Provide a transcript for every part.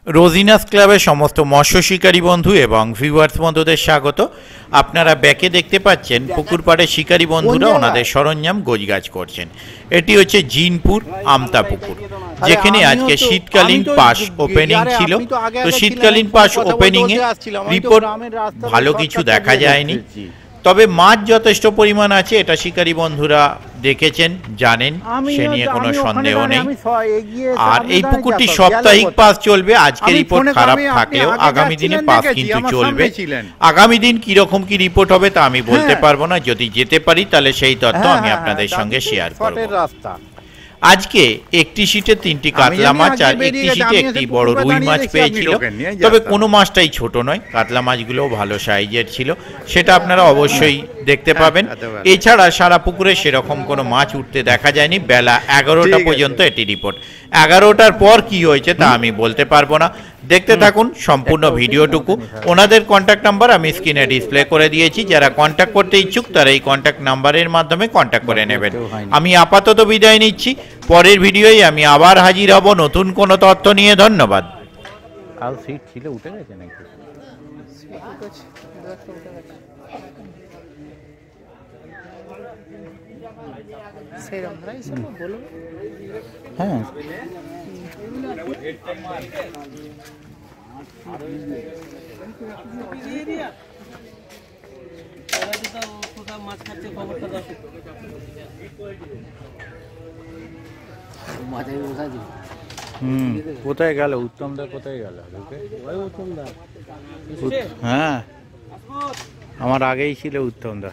রোজিনাস ক্লাবের সমস্ত মৎস্য শিকারী বন্ধু এবং ভিউয়ার্স বন্ধুদের স্বাগত। আপনারা ব্যাকে দেখতে পাচ্ছেন পুকুর পাড়ে শিকারী বন্ধুরা ওনাদের সরঞ্জাম গোছগাছ করছেন। এটি হচ্ছে জিনপুর আমতা পুকুর, যেখানে আজকে শীতকালীন পাস ওপেনিং ছিল। তো শীতকালীন পাস ওপেনিং এ রিপোর্ট ভালো কিছু দেখা যায়নি, তবে মাছ যথেষ্ট পরিমাণ আছে, এটা শিকারী বন্ধুরা দেখেছেন, জানেন, সে নিয়ে কোনো সন্দেহ নেই। আর এই পুকুরটি সাপ্তাহিক পাস চলবে। আজকে রিপোর্ট খারাপ থাকলেও আগামী দিনে পাস কিন্তু চলবে। আগামী দিন কিরকম কি রিপোর্ট হবে তা আমি বলতে পারবো না। যদি যেতে পারি তাহলে সেই তথ্য আমি আপনাদের সঙ্গে শেয়ার করব। আজকে একটি সিটে 3টি কাতলা মাছ আর একটি সিটে একটি বড় রুই মাছ পেয়েছিল, তবে কোনো মাছটাই ছোট নয়। কাতলা মাছগুলোও ভালো সাইজের ছিল, সেটা আপনারা অবশ্যই দেখতে পাবেন। এছাড়া সারা পুকুরে সেরকম কোনো মাছ উঠতে দেখা যায়নি। বেলা 11টা পর্যন্ত এটি রিপোর্ট। 11টার পর কি হয়েছে তা আমি বলতে পারবো না। দেখতে থাকুন সম্পূর্ণ ভিডিওটুকু। ওনাদের কন্ট্যাক্ট নাম্বার আমি স্ক্রিনে ডিসপ্লে করে দিয়েছি। যারা কন্ট্যাক্ট করতে ইচ্ছুক তারা এই কন্ট্যাক্ট নাম্বারের মাধ্যমে কন্ট্যাক্ট করে নেবেন। আমি আপাতত বিদায় নিচ্ছি। পরের ভিডিওয় আমি আবার হাজির হব নতুন কোনো তথ্য নিয়ে। ধন্যবাদ। আর সিট ছিল উঠে গেছে নাকি? হ্যাঁ, কোথায় গেল উত্তমদা? কোথায় গেল? হ্যাঁ, আমার আগেই ছিল উত্তমদা।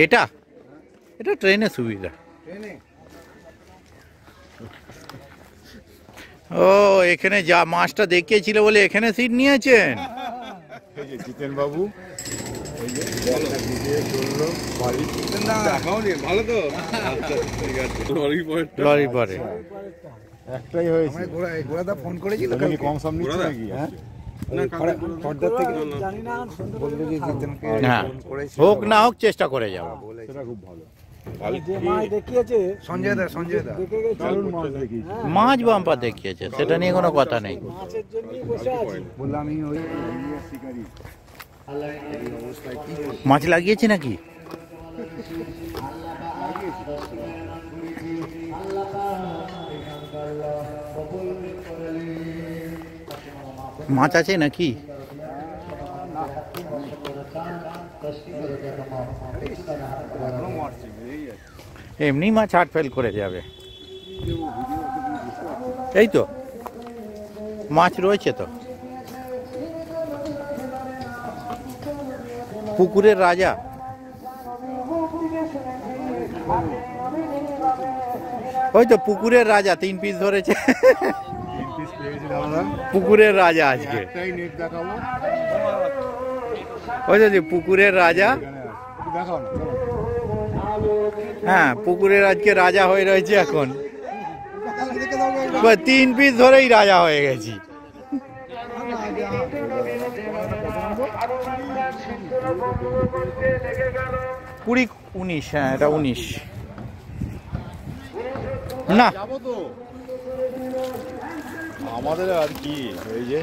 এটা এটা ট্রেনে সুবিধা। ও, এখানে যা মাছটা দেখিয়েছিল বলে এখানে সিট নিয়েছেন জিতেন বাবু। লরি পরে একটাই হয়েছে। ঘোড়াদা ফোন করেছিল কম সাম নিচ্ছে নাকি? হ্যাঁ, হোক না হোক চেষ্টা করে যাবো। সেটা খুব ভালো। মাছ বাম্পার দেখিয়েছে, সেটা নিয়ে কোনো কথা নেই। মাছ লাগিয়েছে নাকি? মাছ আছে নাকি? এমনি মাছ হাট ফেল করে যাবে। এই তো মাছ রয়েছে তো। পুকুরের রাজা। ওই তো পুকুরের রাজা 3 পিস ধরেছে। পুকুরের রাজা আজকে। ওই তো পুকুরের রাজা। হ্যাঁ, পুকুরের আজকে রাজা হয়ে রয়েছে। এখন 3 পিস ধরেই রাজা হয়ে গেছি। 20, 19। হ্যাঁ, এটা 19 না আমাদের আর কি। এই যে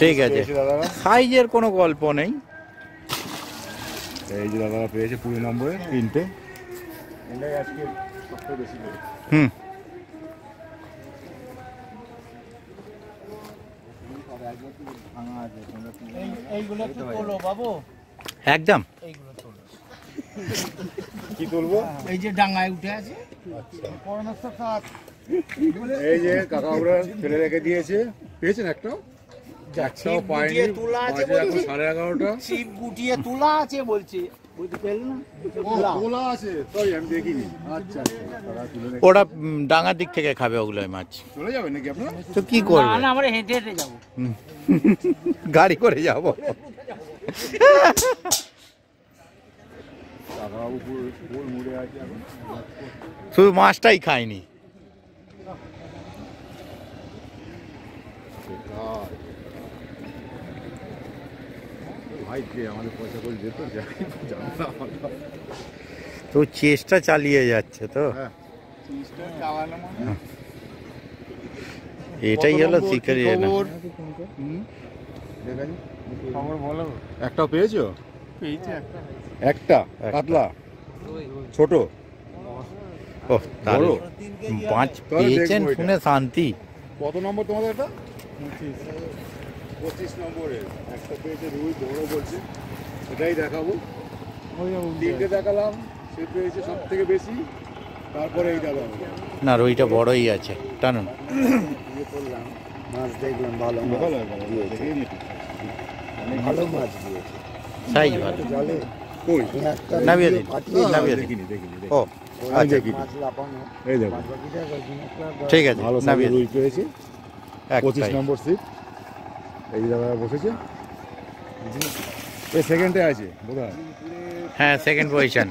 ঠিক আছে, সাইজের কোনো গল্প নেই। এই যে দাদারা পেয়েছে 20 নম্বরে 3টে। এটাই আজকে সবচেয়ে বেশি করে। একদম কি তুলবো? এই যে ডাঙায় উঠে আছে। এই যে কাকা ওরা ফেলে রেখে দিয়েছে। পেয়েছেন একটাও? একটাও পাইনি। তোলা আছে, 11:30। ছিপ গুটিয়ে তোলা আছে বলছে। বুঝতে পারলেন না? তোলা আছে তো আমি দেখিনি। আচ্ছা, ওরা ডাঙার দিক থেকে খাবে ওগুলো মাছ। চলে যাবেন নাকি আপনারা? তো কি করবে? না, আমরা হেঁটে হেঁটে যাবো। গাড়ি করে যাবো। শুধু মাছটাই খায়নি। ভাই যে আমাদের পয়সা করে যেত যাই জানতাম আমরা। তো চেষ্টা চালিয়ে যাচ্ছে তো হ্যাঁ। চালানো মানে এটাই কত হলো নম্বর, কি শিকারি না খবর? হুম? দেখাই। খবর বলো একটাও পেয়েছো? পেয়েছে একটা একটা কাতলা ছোট ও তাহলে বড়? মাছ তাহলে পেয়েছেন দেখবো এটা। শুনে শান্তি। কত নম্বর তোমাদের এটা? 25 নম্বরে একটা পেয়েছে রুই বড় বলছে, এটাই দেখাবো। তিনটে দেখালাম, সে পেয়েছে সব থেকে বেশি, তারপরে এই দেখাবো। না রুইটা বড়ই আছে টানুন। ইয়ে করলাম, মাছ দেখলাম, ভালো মাছ ভালো দিয়েছে, দেখেই নিচ্ছি। ভালো মাছ দিয়েছে। সাইজ ভালো। জলে কই? একটা নামিয়ে ভিডিও দিন। পাঠিয়ে নামিয়ে দিন। দেখিনি, দেখিনি, ও দেখিনি। আচ্ছা দেখিনি। মাছ লাফানো, এই দেখো, বাদ বাকিটা কয়েকদিন একটা ঠিক আছে ভালো নামিয়ে সাইজের দিন। রুই পেয়েছে, 25 একটাই। নম্বর সিট। এই জায়গায় বসেছে, এই সেকেন্ডে আছে বোধহয়। হ্যাঁ সেকেন্ড পজিশন।